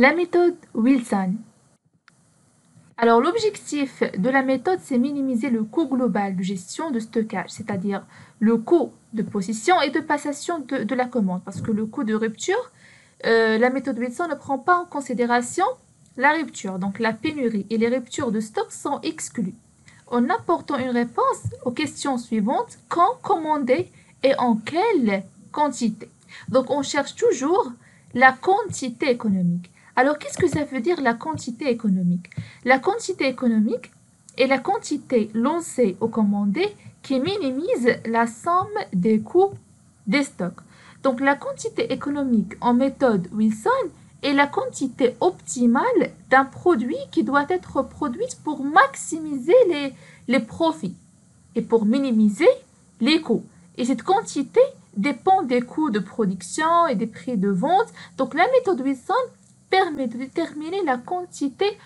La méthode Wilson. Alors l'objectif de la méthode, c'est minimiser le coût global de gestion de stockage, c'est-à-dire le coût de possession et de passation de la commande. Parce que le coût de rupture, la méthode Wilson ne prend pas en considération la rupture, donc la pénurie et les ruptures de stock sont exclues. En apportant une réponse aux questions suivantes, quand commander et en quelle quantité. Donc on cherche toujours la quantité économique. Alors, qu'est-ce que ça veut dire la quantité économique? La quantité économique est la quantité lancée ou commandée qui minimise la somme des coûts des stocks. Donc, la quantité économique en méthode Wilson est la quantité optimale d'un produit qui doit être produit pour maximiser les profits et pour minimiser les coûts. Et cette quantité dépend des coûts de production et des prix de vente. Donc, la méthode Wilson permet de déterminer la quantité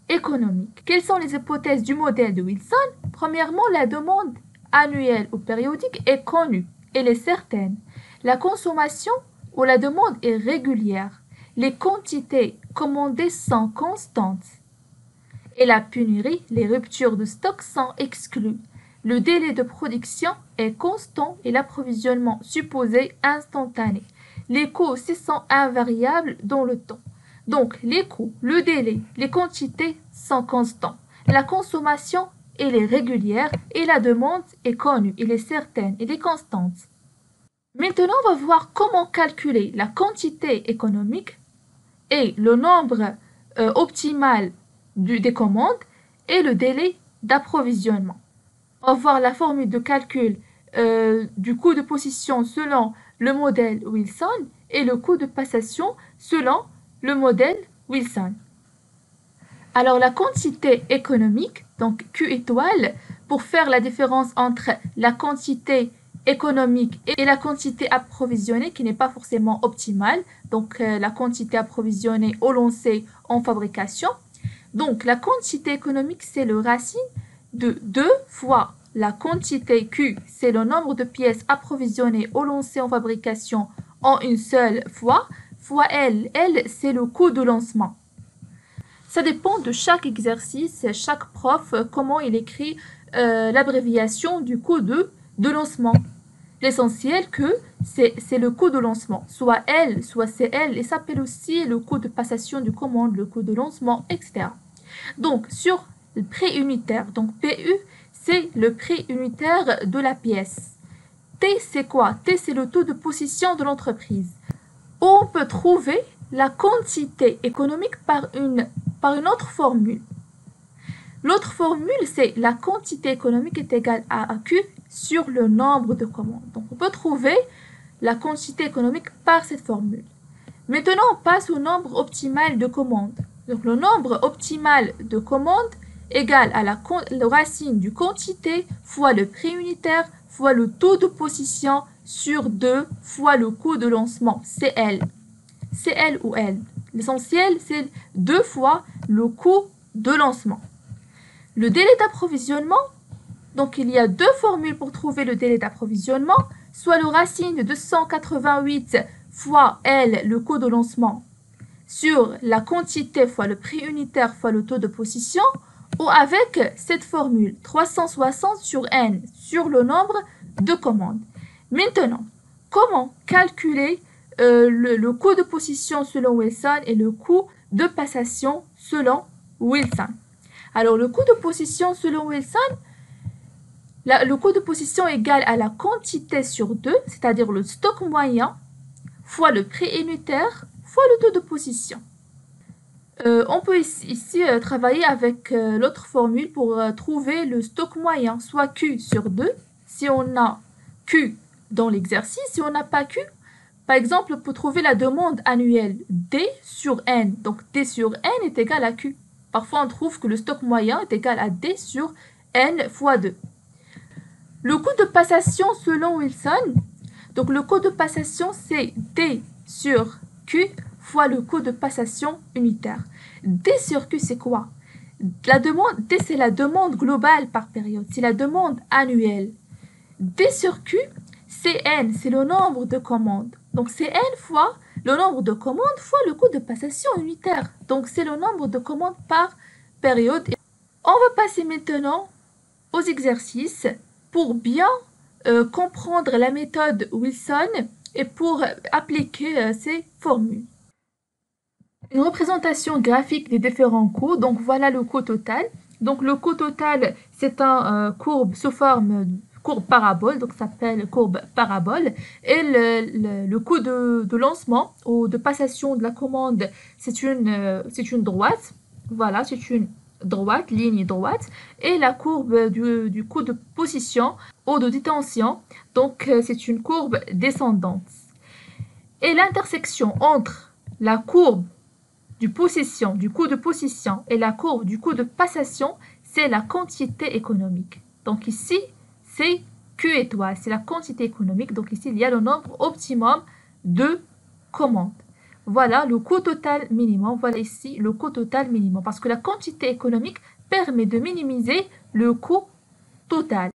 économique. Quelles sont les hypothèses du modèle de Wilson? Premièrement, la demande annuelle ou périodique est connue, elle est certaine. La consommation ou la demande est régulière. Les quantités commandées sont constantes. Et la pénurie, les ruptures de stock sont exclues. Le délai de production est constant et l'approvisionnement supposé instantané. Les coûts aussi sont invariables dans le temps. Donc, les coûts, le délai, les quantités sont constants. La consommation, elle est régulière et la demande est connue, elle est certaine, elle est constante. Maintenant, on va voir comment calculer la quantité économique et le nombre optimal des commandes et le délai d'approvisionnement. On va voir la formule de calcul du coût de possession selon le modèle Wilson et le coût de passation selon le modèle Wilson. Alors la quantité économique, donc Q étoile, pour faire la différence entre la quantité économique et la quantité approvisionnée qui n'est pas forcément optimale, donc la quantité approvisionnée au lancé en fabrication. Donc la quantité économique, c'est le racine de 2 fois la quantité Q, c'est le nombre de pièces approvisionnées au lancé en fabrication en une seule fois, fois L. L, c'est le coût de lancement. Ça dépend de chaque exercice, chaque prof, comment il écrit l'abréviation du coût de lancement. L'essentiel que c'est le coût de lancement, soit L, soit CL, et s'appelle aussi le coût de passation du commande, le coût de lancement, etc. Donc, sur le prix unitaire, donc PU, c'est le prix unitaire de la pièce. T, c'est quoi? T, c'est le taux de possession de l'entreprise. On peut trouver la quantité économique par une autre formule. L'autre formule, c'est la quantité économique est égale à Q sur le nombre de commandes. Donc, on peut trouver la quantité économique par cette formule. Maintenant, on passe au nombre optimal de commandes. Donc, le nombre optimal de commandes égale à la racine du quantité fois le prix unitaire fois le taux de possession sur 2 fois le coût de lancement, CL. CL ou L. L'essentiel, c'est 2 fois le coût de lancement. Le délai d'approvisionnement, donc il y a deux formules pour trouver le délai d'approvisionnement, soit le racine de 288 fois L, le coût de lancement, sur la quantité fois le prix unitaire fois le taux de possession, ou avec cette formule 360 sur N, sur le nombre de commandes. Maintenant, comment calculer le coût de possession selon Wilson et le coût de passation selon Wilson? Alors, le coût de possession selon Wilson, le coût de possession est égal à la quantité sur 2, c'est-à-dire le stock moyen, fois le prix unitaire, fois le taux de possession. On peut ici travailler avec l'autre formule pour trouver le stock moyen, soit Q sur 2, si on a Q dans l'exercice. Si on n'a pas Q, par exemple, pour trouver la demande annuelle D sur N, donc D sur N est égal à Q. Parfois, on trouve que le stock moyen est égal à D sur N fois 2. Le coût de passation selon Wilson, donc le coût de passation, c'est D sur Q fois le coût de passation unitaire. D sur Q, c'est quoi? La demande, D, c'est la demande globale par période, c'est la demande annuelle. D sur Q, c'est N, c'est le nombre de commandes. Donc, c'est N fois le nombre de commandes fois le coût de passation unitaire. Donc, c'est le nombre de commandes par période. On va passer maintenant aux exercices pour bien comprendre la méthode Wilson et pour appliquer ces formules. Une représentation graphique des différents coûts. Donc, voilà le coût total. Donc, le coût total, c'est un courbe sous forme courbe parabole, donc ça s'appelle courbe parabole. Et le coût de lancement ou de passation de la commande, c'est une droite. Voilà, c'est une droite, ligne droite. Et la courbe du coût de position ou de détention, donc c'est une courbe descendante. Et l'intersection entre la courbe du coût de possession et la courbe du coût de passation, c'est la quantité économique. Donc ici, c'est Q étoile, c'est la quantité économique. Donc ici, il y a le nombre optimum de commandes. Voilà le coût total minimum. Voilà ici le coût total minimum. Parce que la quantité économique permet de minimiser le coût total.